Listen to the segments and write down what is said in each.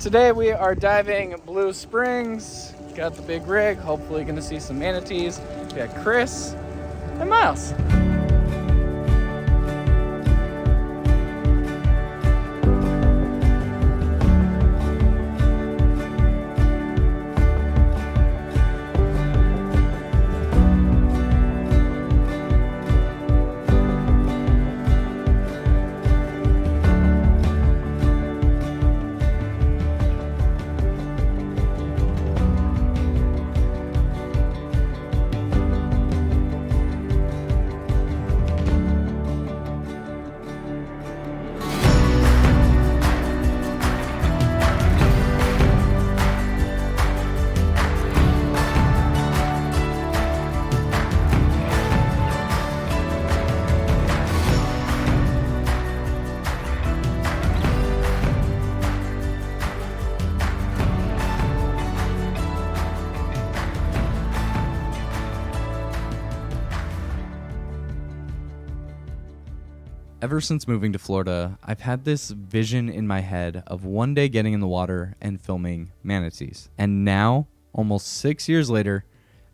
Today we are diving Blue Springs. Got the big rig, hopefully gonna see some manatees. We got Chris and Miles. Ever since moving to Florida, I've had this vision in my head of one day getting in the water and filming manatees. And now, almost 6 years later,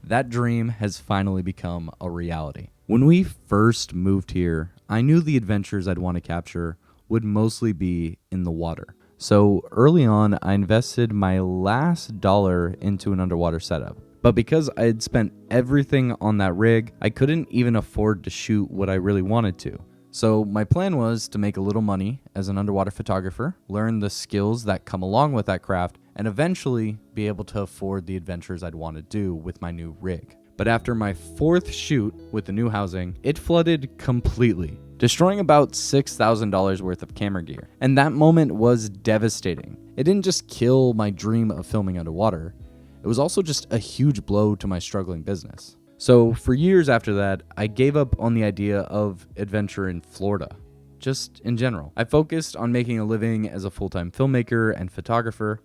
that dream has finally become a reality. When we first moved here, I knew the adventures I'd want to capture would mostly be in the water. So early on, I invested my last dollar into an underwater setup. But because I had spent everything on that rig, I couldn't even afford to shoot what I really wanted to. So my plan was to make a little money as an underwater photographer, learn the skills that come along with that craft, and eventually be able to afford the adventures I'd want to do with my new rig. But after my fourth shoot with the new housing, it flooded completely, destroying about $6,000 worth of camera gear. And that moment was devastating. It didn't just kill my dream of filming underwater, it was also just a huge blow to my struggling business. So for years after that, I gave up on the idea of adventure in Florida, just in general. I focused on making a living as a full-time filmmaker and photographer,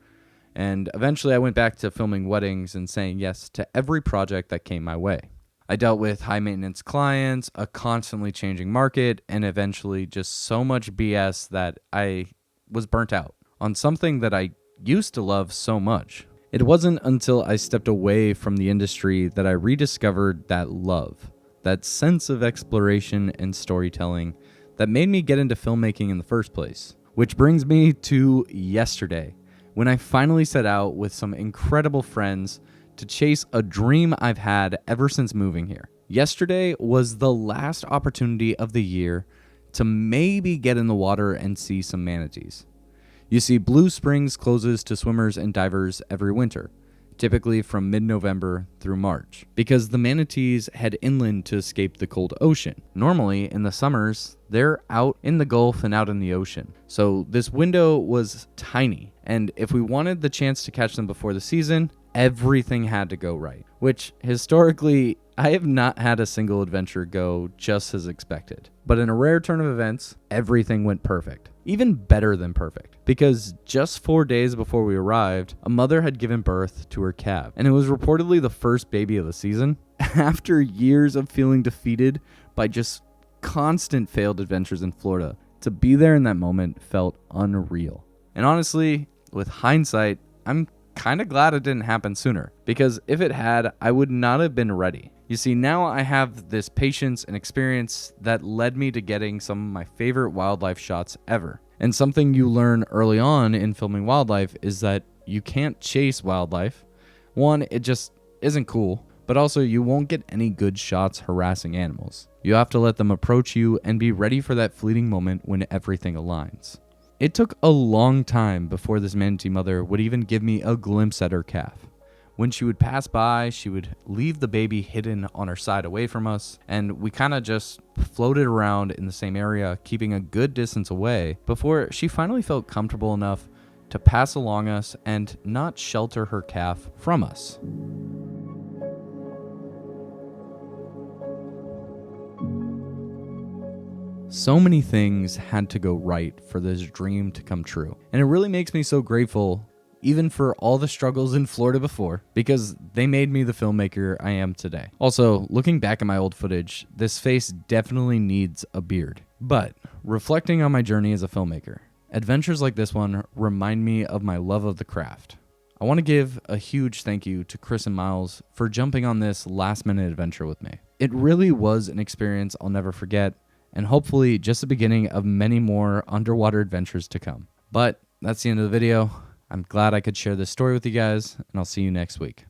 and eventually I went back to filming weddings and saying yes to every project that came my way. I dealt with high-maintenance clients, a constantly changing market, and eventually just so much BS that I was burnt out on something that I used to love so much. It wasn't until I stepped away from the industry that I rediscovered that love, that sense of exploration and storytelling that made me get into filmmaking in the first place. Which brings me to yesterday, when I finally set out with some incredible friends to chase a dream I've had ever since moving here. Yesterday was the last opportunity of the year to maybe get in the water and see some manatees. You see, Blue Springs closes to swimmers and divers every winter, typically from mid-November through March, because the manatees head inland to escape the cold ocean. Normally, in the summers, they're out in the Gulf and out in the ocean. So this window was tiny, and if we wanted the chance to catch them before the season, everything had to go right, which historically, I have not had a single adventure go just as expected. But in a rare turn of events, everything went perfect. Even better than perfect. Because just 4 days before we arrived, a mother had given birth to her calf. And it was reportedly the first baby of the season. After years of feeling defeated by just constant failed adventures in Florida, to be there in that moment felt unreal. And honestly, with hindsight, I'm kind of glad it didn't happen sooner. Because if it had, I would not have been ready. You see, now I have this patience and experience that led me to getting some of my favorite wildlife shots ever. And something you learn early on in filming wildlife is that you can't chase wildlife. One, it just isn't cool, but also you won't get any good shots harassing animals. You have to let them approach you and be ready for that fleeting moment when everything aligns. It took a long time before this manatee mother would even give me a glimpse at her calf. When she would pass by, she would leave the baby hidden on her side away from us, and we kind of just floated around in the same area, keeping a good distance away, before she finally felt comfortable enough to pass along us and not shelter her calf from us. So many things had to go right for this dream to come true, and it really makes me so grateful even for all the struggles in Florida before, because they made me the filmmaker I am today. Also, looking back at my old footage, this face definitely needs a beard. But reflecting on my journey as a filmmaker, Adventures like this one remind me of my love of the craft. I want to give a huge thank you to Chris and Miles for jumping on this last-minute adventure with me. It really was an experience I'll never forget, and hopefully just the beginning of many more underwater adventures to come. But that's the end of the video. I'm glad I could share this story with you guys, and I'll see you next week.